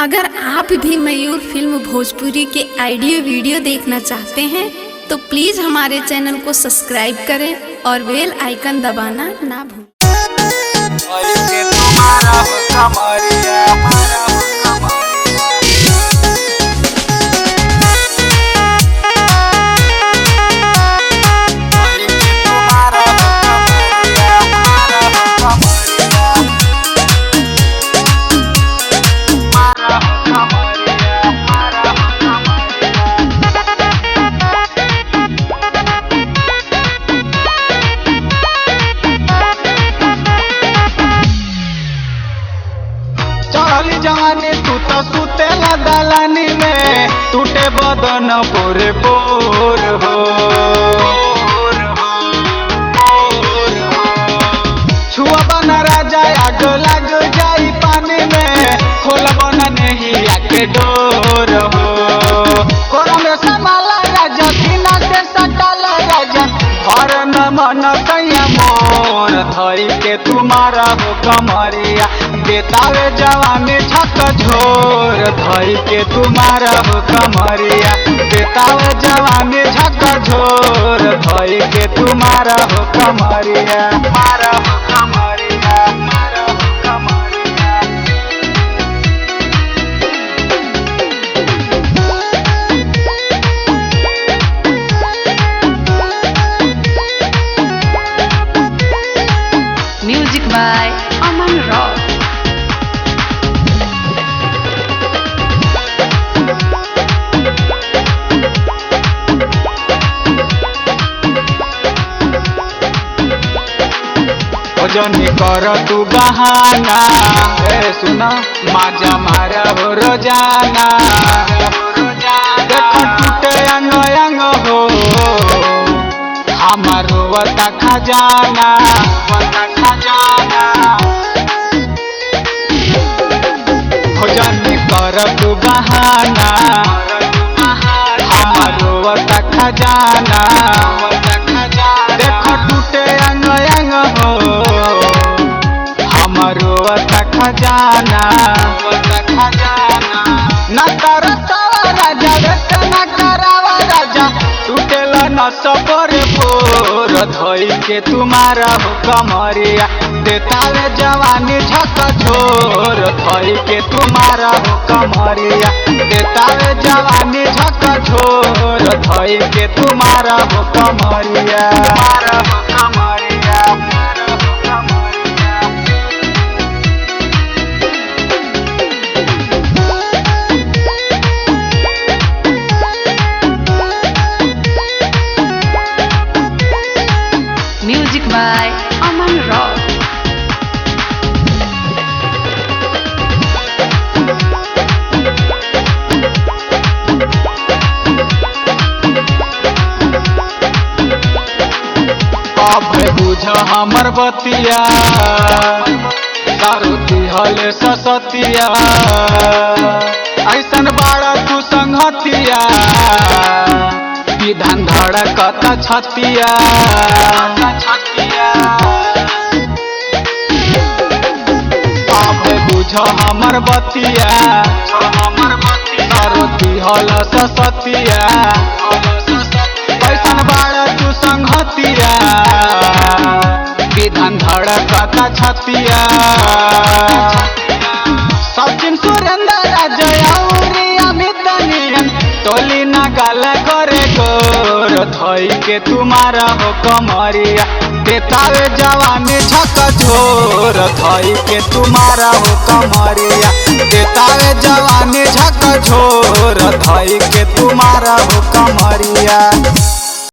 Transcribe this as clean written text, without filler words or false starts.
अगर आप भी मयूर फिल्म भोजपुरी के ऑडियो वीडियो देखना चाहते हैं तो प्लीज़ हमारे चैनल को सब्सक्राइब करें और बेल आइकन दबाना ना भूलें। जवानी तू तो सुते दलानी में टूटे बदन पोरे पोर हो। छुआ बना राजा आग लग जाई पानी में खोल बना नहीं आके डोर हो। कोरा में समाला राजा सीना से सटाला राजा घर न मन कैया मोर धरी के तुम्हारा हो कमरिया देतावे जवानी झक झोर धरी के तुम्हारा हो कमरिया देतावे जवानी झक झोर धरी के तुम्हारा हो कमरिया मारा हो कमरिया मारा हो कमरिया। Music by Aman Rock. जनी कर तू बहाना सुना माजा मारा हो रोजाना देख टूटे अंग अंग हो हमारो वता खजाना हो जनी कर तू बहाना हमारो वता खजाना देख टूटे अंग अंग हो हमारो खजाना न करतावा राजा वेतना करावा राजा टूटेला न सबर फोर धोई के तुम्हारा हो कमरिया देतावे जवानी झक झोर धोई के तुम्हारा हो कमरिया देतावे जवानी झक झोर धोई के तुम्हारा हो कमरिया मारा हो कमरिया। Music by Aman Rock. अब बुझ हमर बतिया दारू दिहले ससतिया ऐसन बाड़ा तू संगतिया विधान धड़कत छतिया अब बुझ हमर बतिया दारू दिहले ससतिया ऐसन बाड़ा तू संगतिया विधान धड़कत छतिया सचिन सुरेंद्र राजौरी अमित नियन टोली न गाल करे गोर धोई के तुम्हारा हो कमरिया देतावे जवानी झक झोर धोई के तुम्हारा हो कमरिया देतावे जवानी झक झोर धोई के तुम्हारा हो कमरिया।